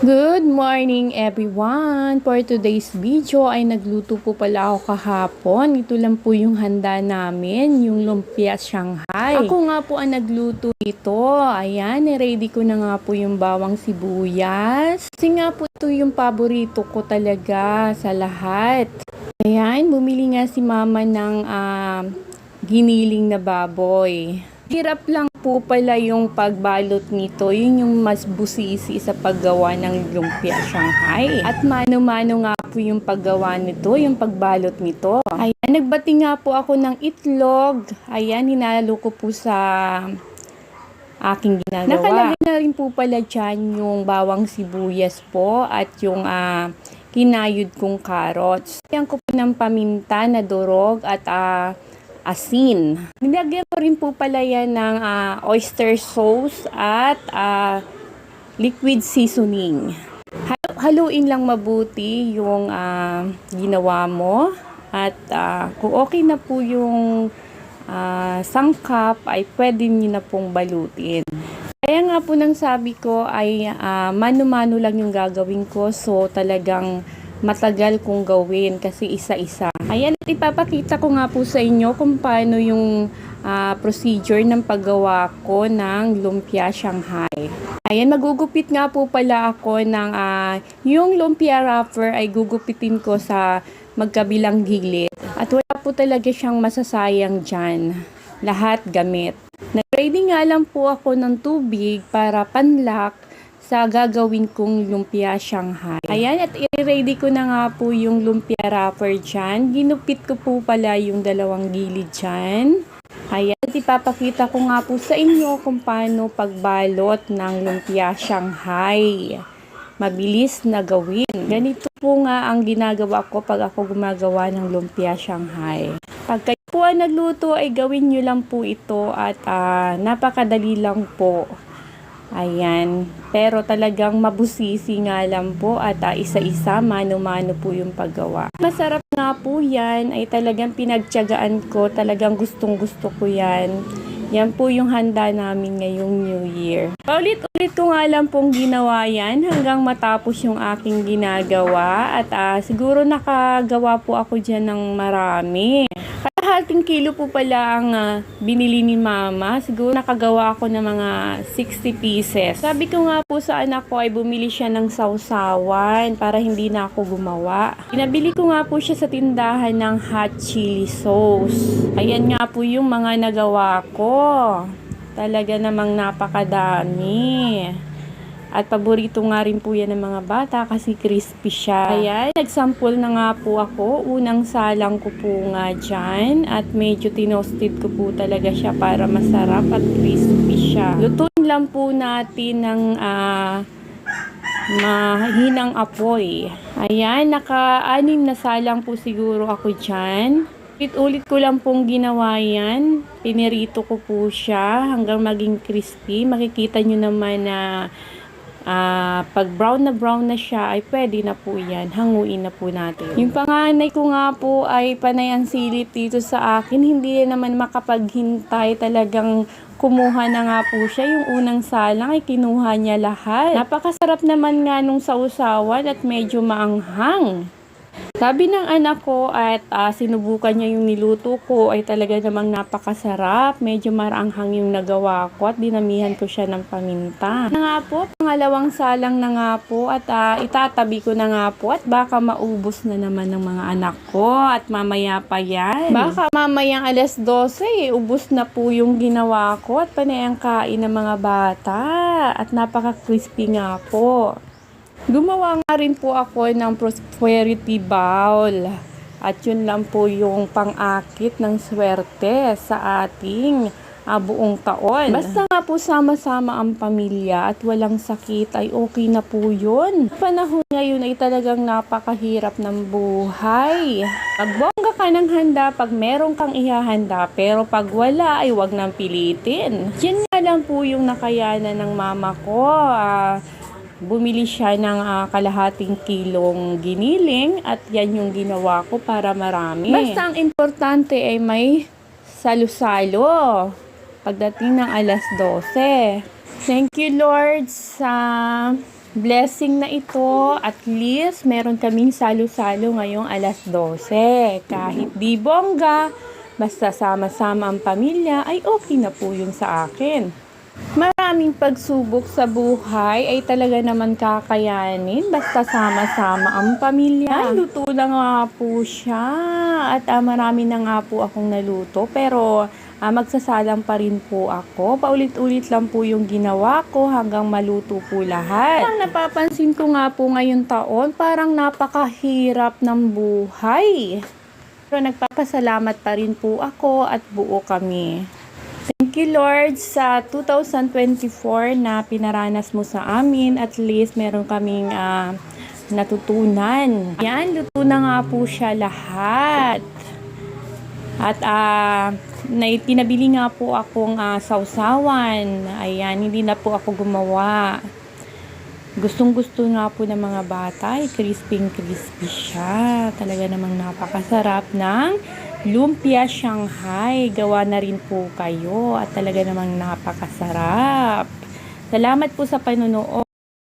Good morning everyone! For today's video ay nagluto po pala ako kahapon. Ito lang po yung handa namin, yung lumpia Shanghai. Ako nga po ang nagluto ito. Ayan, ready ko na nga po yung bawang sibuyas. Kasi nga po ito yung paborito ko talaga sa lahat. Ayan, bumili nga si mama ng giniling na baboy. Hirap lang po pala yung pagbalot nito. Yun yung mas busisi sa paggawa ng lumpia Shanghai. At mano-mano nga po yung paggawa nito, yung pagbalot nito. Ayan, nagbati nga po ako ng itlog. Ayan, hinalo ko po sa aking ginagawa. Nakalagay na rin po pala dyan yung bawang sibuyas po at yung kinayod kong carrots. Ayan ko po ng paminta na durog at asin. Nilagyan ko rin po pala yan ng oyster sauce at liquid seasoning. Haluin lang mabuti yung ginawa mo at kung okay na po yung sangkap ay pwede nyo na pong balutin. Kaya nga po nang sabi ko ay mano-mano lang yung gagawin ko, so talagang matagal kong gawin kasi isa-isa. Ayan, at ipapakita ko nga po sa inyo kung paano yung procedure ng paggawa ko ng lumpia Shanghai. Ayan, magugupit nga po pala ako ng yung lumpia wrapper ay gugupitin ko sa magkabilang gilid. At wala po talaga siyang masasayang dyan. Lahat gamit. Nag-ready nga lang po ako ng tubig para panlak sa gagawin kong lumpia Shanghai. Ayan, at i-ready ko na nga po yung lumpia wrapper dyan. Ginupit ko po pala yung dalawang gilid dyan. Ayan, at ipapakita ko nga po sa inyo kung paano pagbalot ng lumpia Shanghai. Mabilis na gawin. Ganito po nga ang ginagawa ko pag ako gumagawa ng lumpia Shanghai. Pag kayo po ang nagluto ay gawin nyo lang po ito at napakadali lang po. Ayan, pero talagang mabusisi nga lang po at isa-isa, mano-mano po yung paggawa. Masarap nga po yan, ay talagang pinagtiyagaan ko, talagang gustong-gusto ko yan. Yan po yung handa namin ngayong New Year. Paulit-ulit ko nga lang pong ginawa yan hanggang matapos yung aking ginagawa at siguro nakagawa po ako dyan ng marami. Kalahating kilo po pala ang binili ni mama. Siguro nakagawa ako ng mga 60 pieces. Sabi ko nga po sa anak ko ay bumili siya ng sausawan para hindi na ako gumawa. Pinabili ko nga po siya sa tindahan ng hot chili sauce. Ayan nga po yung mga nagawa ko. Talaga namang napakadami. At paborito nga rin po yan ng mga bata kasi crispy siya. Ayan, nagsample na nga po ako. Unang salang ko po nga dyan. At medyo tinosted ko po talaga siya para masarap at crispy siya. Lutuin lang po natin ng mahinang apoy. Ayan, naka-anim na salang po siguro ako dyan. Ulit ko lang pong ginawa yan. Pinirito ko po siya hanggang maging crispy. Makikita nyo naman na pag brown na siya ay pwede na po yan. Hanguin na po natin. Yung panganay ko nga po ay panay ang silip dito sa akin. Hindi naman makapaghintay. Talagang kumuha na nga po siya. Yung unang salang ay kinuha niya lahat. Napakasarap naman nga nung sausawan at medyo maanghang. Sabi ng anak ko at sinubukan niya yung niluto ko ay talaga namang napakasarap. Medyo maranghang yung nagawa ko at dinamihan ko siya ng paminta. Na nga po, pangalawang salang na nga po at itatabi ko na nga po at baka maubos na naman ng mga anak ko at mamaya pa yan. Baka mamayang alas 12 ubos na po yung ginawa ko at panay ang kain ng mga bata at napaka-crispy nga po. Gumawa nga rin po ako ng prosperity bowl. At yun lang po yung pang-akit ng swerte sa ating buong taon. Basta nga po sama-sama ang pamilya at walang sakit ay okay na po yun. Panahon ngayon ay talagang napakahirap ng buhay. Pagbongga ka ng handa pag meron kang ihahanda, pero pag wala ay wag nang pilitin. Yan nga lang po yung nakayanan ng mama ko. Bumili siya ng kalahating kilong giniling at yan yung ginawa ko para marami. Basta ang importante ay may salo-salo pagdating ng alas 12. Thank you Lord sa blessing na ito. At least, meron kaming salo-salo ngayong alas 12. Kahit di bongga, basta sama-sama ang pamilya, ay okay na po yun sa akin. Maraming pagsubok sa buhay ay talaga naman kakayanin basta sama-sama ang pamilya. Ay, luto na nga po siya. At marami na nga po akong naluto. Pero magsasalang pa rin po ako. Paulit-ulit lang po yung ginawa ko hanggang maluto po lahat. Ang napapansin ko nga po ngayong taon, parang napakahirap ng buhay. Pero nagpapasalamat pa rin po ako at buo kami. Thank you Lord sa 2024 na pinaranas mo sa amin. At least meron kaming natutunan. Yan, luto na nga po siya lahat. At pinabili nga po akong sausawan. Ayan, hindi na po ako gumawa. Gustong-gusto nga po ng mga bata. Crispy siya. Talaga namang napakasarap ng lumpia Shanghai. Gawa na rin po kayo. At talaga namang napakasarap. Salamat po sa panonood.